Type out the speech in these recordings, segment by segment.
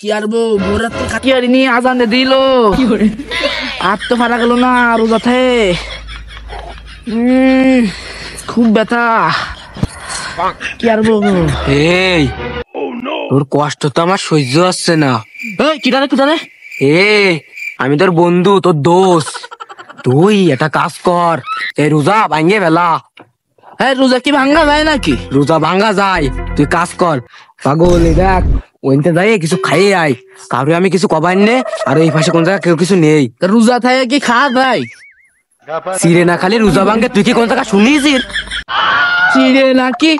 কি আর ভোরাতে খাটি আরিনি আজান দিল আর তো পারা গেল না রোজাতে খুব ব্যথা কি আর এই তোর কষ্ট তো আমার সহ্য হচ্ছে না। কি জানে আমি তোর বন্ধু, তোর দোষ। তুই একটা কাজ কর, এই রোজা ভাঙ্গে বেলা। রোজা কি ভাঙ্গা যায় নাকি? রোজা ভাঙ্গা যায়, তুই কাজ কর। পাগল দেখ ওইতে যাই কিছু খাইয়ে আয়, কারো আমি কিছু কবাই নে। আর এই পাশে কোন জায়গায় কেউ কিছু নেই। রোজা থাকে কি খাওয়া যায়? চিড়ে না খালি রোজা ভাঙ্গে, তুই কি কোন জায়গা শুনিস? চিড়ে নাকি?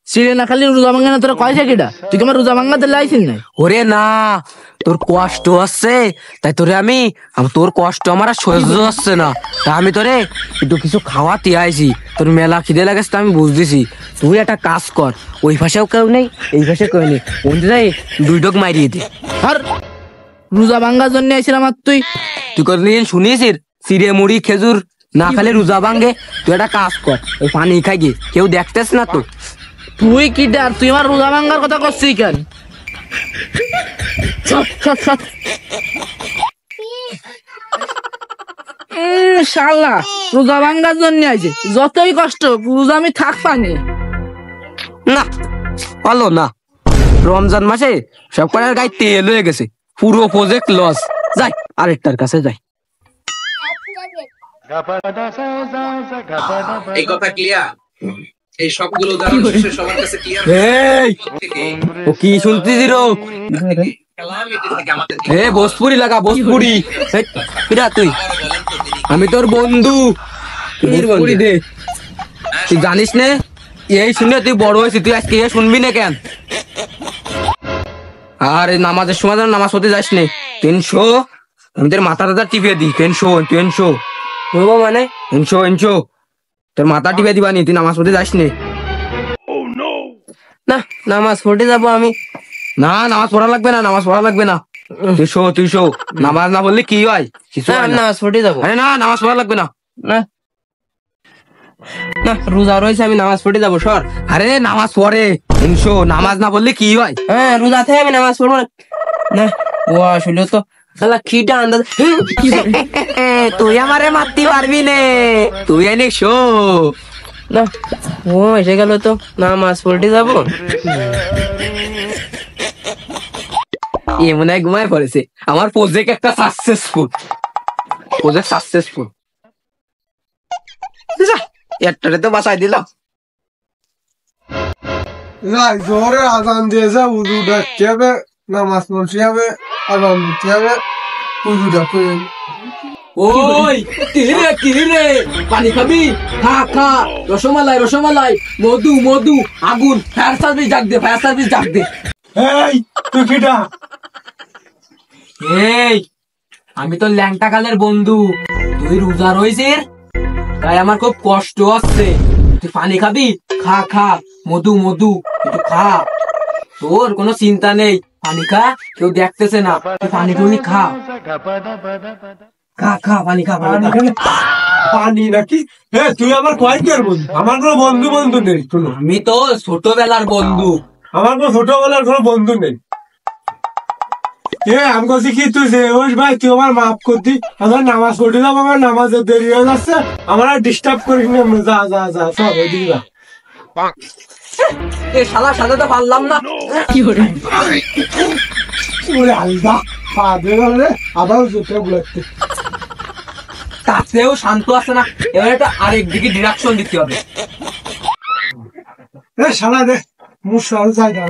চিড়ে না খালি রোজা ভাঙ্গে না, তোরা কয়সা কিটা? তুই কি আমার রোজা ভাঙ্গাতে লাইছিস না? ওরে না, তোর কষ্ট হচ্ছে তাই তোরে তোর কষ্ট আমার আর সহ্য হচ্ছে না, তা আমি তোরে একটু কিছু খাওয়াতে আইছি। তোর মেলা খিদে লাগেছে আমি বুঝতেছি। তুই একটা কাজ কর, ওই পাশেও কেউ নেই এই পাশে কেউ নেই, যাই 2 ডোক মারিয়ে দে। আর রোজা ভাঙ্গার জন্য আইছিলাম। আর তুই কোনদিন শুনিস চিড়ে মুড়ি খেজুর না খালে রোজা ভাঙ্গে? তুই একটা কাজ কর, ওই পানি খাই গিয়ে, কেউ দেখতেছ না তো। তুই কি ডার? তুই আমার রোজা ভাঙ্গার কথা করছিস কেন? শালা রোজা ভাঙ্গার জন্য আইছে, যতই কষ্ট রোজা আমি থাক পানি না পালো না। রমজান মাসে সব করার গায়ে তেল হয়ে গেছে, পুরো প্রজেক্ট লস। যাই আরেকটার কাছে যাই। এই কথা ক্লিয়ার? এই সবগুলো উদাহরণ শেষে সবার কাছে ক্লিয়ার? ও কি শুনতেছি রো? ভোজপুরি লাগা, ভোজপুরি। তুই, আমি তোর বন্ধু, ভোজপুরি দে। তুই জানিস না এই শুনে তুই বড় হয়েছিস, তুই আজকে শুনবি না কেন? আর নামাজের সময় নামাজ পড়তে যাস নে। 300 আমি তোর মাথা টিপিয়ে দিই। 300 বলবো মানে 300 তোর মাথা টিপে দিবানি, তুই নামাজ পড়তে যাস নে। না নামাজ পড়তে যাবো আমি? না নামাজ পড়া লাগবে না, নামাজ পড়া লাগবে না। তুই শো নামাজ না বললে কি হয়? নামাজ পড়তে যাবো। আরে না নামাজ পড়া লাগবে না। না না রোজা রয়েছে, আমি নামাজ পড়তে যাবো। সর। আরে নামাজ পড়ে 300, নামাজ না বললে কি হয়? হ্যাঁ রোজা থেকে আমি নামাজ পড়বো না। ও আসলে তো খিটা আন্দাজ। তুই আমারে মারতে পারবি নে, তুই এনে শো না। ও এসে গেল তো, নামাজ পড়তে যাবো। মনে হয় ঘুমায় পড়েছে। আমার প্রজেক্ট একটা সাকসেসফুল। একটারে তো বাঁচাই দিলাম। জোরে আজান দিয়েছে, উজু ডাকতে হবে, নামাজ পড়তে হবে, আজান দিতে হবে, উজু ডাকতে হবে। ওই কি রে পানি খাবি? খা রসমালাই, মধু আগুন। ফায়ার সার্ভিস ডাক দে। এই তুই কিটা? আমি তো ল্যাংটা কালের বন্ধু। তুই রোজা রয়েছিস তাই আমার খুব কষ্ট হচ্ছে। তুই পানি খাবি? খা মধু একটু খা। তোর কোনো চিন্তা নেই, পানি খা, কেউ দেখতেছে না। তুই পানি টুনি খা পানি খা। পানি নাকি? তুই আমার কয়েকটার বন্ধু, আমার কোনো বন্ধু নেই। আমি তো ছোটবেলার বন্ধু। আমার কোনো ছোটবেলার কোনো বন্ধু নেই। আমি বলছি কি, তুই ভাই তুই আমার মাফ করতি, আমার নামাজ পড়ে যাবো, আমার নামাজের দেরি হয়ে যাচ্ছে, আমার আর ডিস্টার্ব করিস না। যা সব এদিকে যা। শালার সাথে তো পারলাম না। কি করে আলদা পা দিয়ে আবার জুতে বুলাচ্ছে। তাতেও শান্ত আছে না, এবার একটা আরেক দিকে ডিরেকশন দিতে হবে। শালা দে মুশাল জায়গা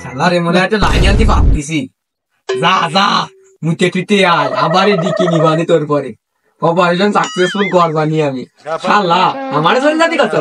শালারে মনে একটা লাইন আনতে ভাবতেছি। যা মুতে টুতে আয়, আবার এদিকে নিবানি তোর পরে অপারেশন সাকসেসফুল করবানি আমি। শালা আমার জন্য জাতি কথা।